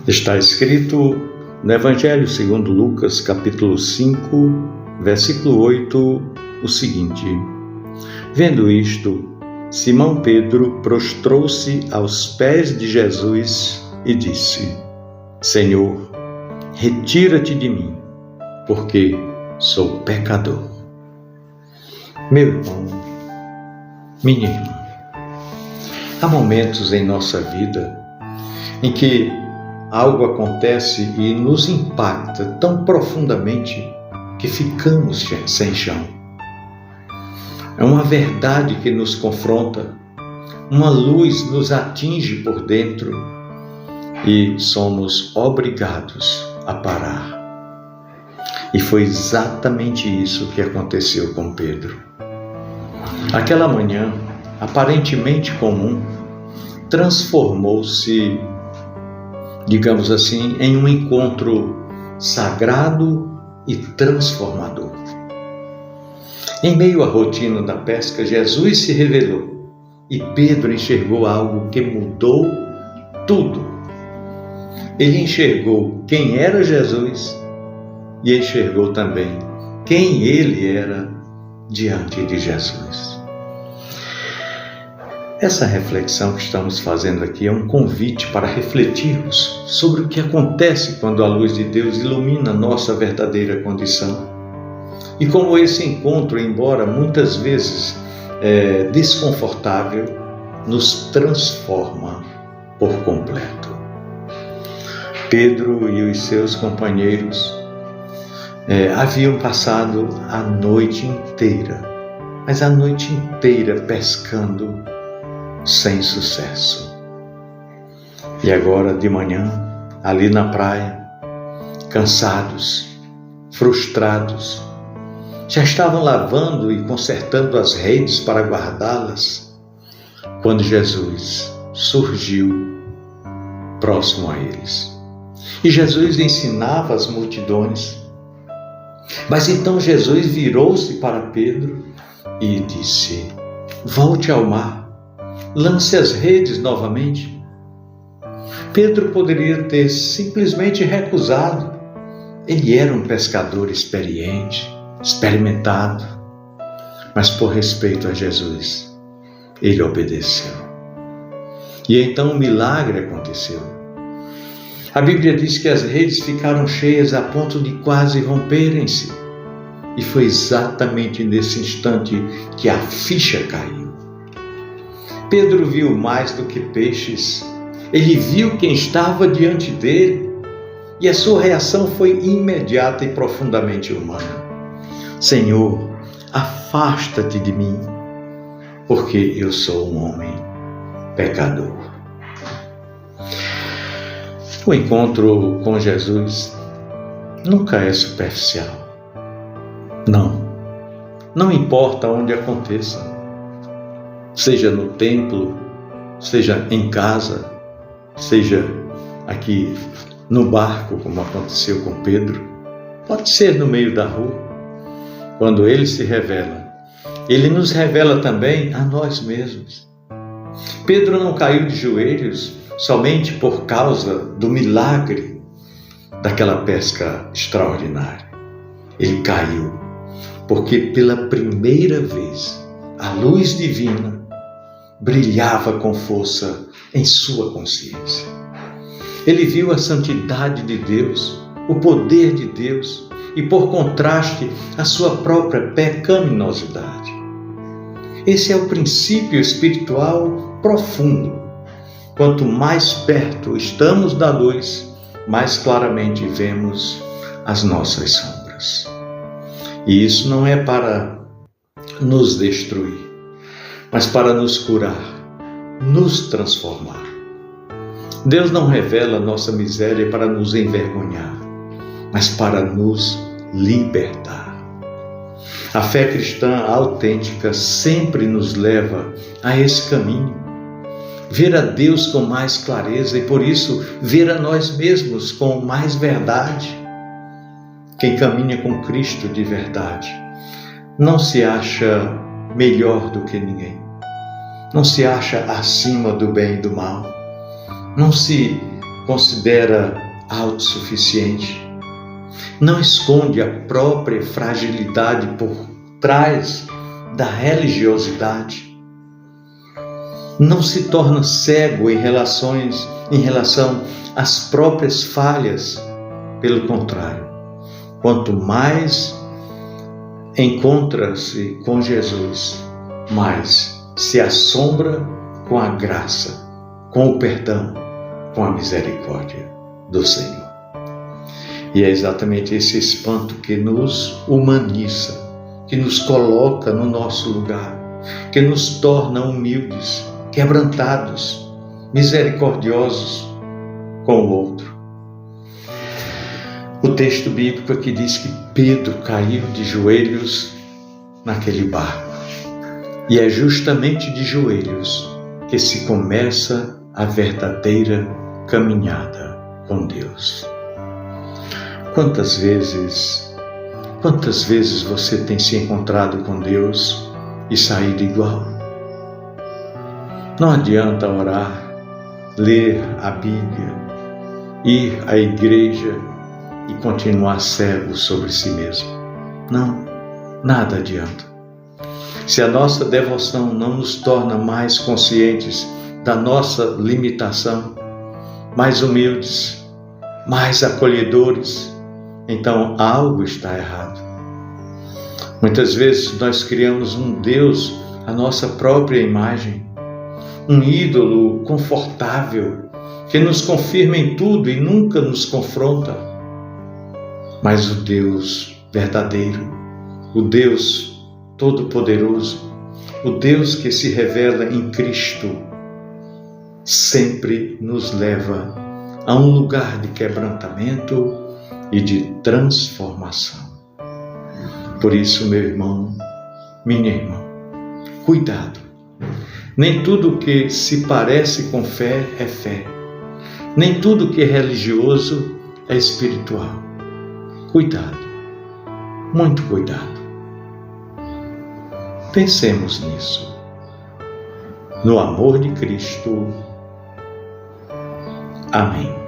Está escrito no Evangelho segundo Lucas, capítulo 5, versículo 8, o seguinte: Vendo isto, Simão Pedro prostrou-se aos pés de Jesus e disse: Senhor, retira-te de mim, porque sou pecador. Meu irmão, minha irmã, há momentos em nossa vida em que algo acontece e nos impacta tão profundamente que ficamos sem chão. É uma verdade que nos confronta, uma luz nos atinge por dentro e somos obrigados a parar. E foi exatamente isso que aconteceu com Pedro. Aquela manhã, aparentemente comum, transformou-se, digamos assim, em um encontro sagrado e transformador. Em meio à rotina da pesca, Jesus se revelou e Pedro enxergou algo que mudou tudo. Ele enxergou quem era Jesus e enxergou também quem ele era diante de Jesus. Essa reflexão que estamos fazendo aqui é um convite para refletirmos sobre o que acontece quando a luz de Deus ilumina nossa verdadeira condição. E como esse encontro, embora muitas vezes desconfortável, nos transforma por completo. Pedro e os seus companheiros haviam passado a noite inteira, mas a noite inteira pescando sem sucesso. E agora de manhã, ali na praia, cansados, frustrados, já estavam lavando e consertando as redes para guardá-las, quando Jesus surgiu próximo a eles. E Jesus ensinava as multidões. Mas então Jesus virou-se para Pedro e disse: Volte ao mar, lance as redes novamente. Pedro poderia ter simplesmente recusado. Ele era um pescador experiente, experimentado, mas por respeito a Jesus, ele obedeceu. E então um milagre aconteceu. A Bíblia diz que as redes ficaram cheias a ponto de quase romperem-se. E foi exatamente nesse instante que a ficha caiu. Pedro viu mais do que peixes. Ele viu quem estava diante dele. E a sua reação foi imediata e profundamente humana. Senhor, afasta-te de mim, porque eu sou um homem pecador. O encontro com Jesus nunca é superficial. Não importa onde aconteça, seja no templo, seja em casa, seja aqui no barco, como aconteceu com Pedro, pode ser no meio da rua. Quando ele se revela, ele nos revela também a nós mesmos. Pedro não caiu de joelhos somente por causa do milagre daquela pesca extraordinária. Ele caiu porque pela primeira vez a luz divina brilhava com força em sua consciência. Ele viu a santidade de Deus, o poder de Deus e, por contraste, a sua própria pecaminosidade. Esse é o princípio espiritual profundo. Quanto mais perto estamos da luz, mais claramente vemos as nossas sombras. E isso não é para nos destruir, mas para nos curar, nos transformar. Deus não revela nossa miséria para nos envergonhar, mas para nos libertar. A fé cristã autêntica sempre nos leva a esse caminho. Ver a Deus com mais clareza e, por isso, ver a nós mesmos com mais verdade. Quem caminha com Cristo de verdade não se acha melhor do que ninguém. Não se acha acima do bem e do mal. Não se considera autossuficiente, não esconde a própria fragilidade por trás da religiosidade, não se torna cego em relação às próprias falhas. Pelo contrário, quanto mais encontra-se com Jesus, mais se assombra com a graça, com o perdão, com a misericórdia do Senhor. E é exatamente esse espanto que nos humaniza, que nos coloca no nosso lugar, que nos torna humildes, quebrantados, misericordiosos com o outro. O texto bíblico aqui diz que Pedro caiu de joelhos naquele barco. E é justamente de joelhos que se começa a verdadeira caminhada com Deus. Quantas vezes você tem se encontrado com Deus e saído igual? Não adianta orar, ler a Bíblia, ir à igreja e continuar cego sobre si mesmo. Não, nada adianta. Se a nossa devoção não nos torna mais conscientes da nossa limitação, mais humildes, mais acolhedores, então algo está errado. Muitas vezes nós criamos um Deus à nossa própria imagem, um ídolo confortável que nos confirma em tudo e nunca nos confronta. Mas o Deus verdadeiro, o Deus Todo-Poderoso, o Deus que se revela em Cristo, sempre nos leva a um lugar de quebrantamento e de transformação. Por isso, meu irmão, minha irmã, cuidado. Nem tudo que se parece com fé é fé. Nem tudo que é religioso é espiritual. Cuidado, muito cuidado. Pensemos nisso. No amor de Cristo. Amém.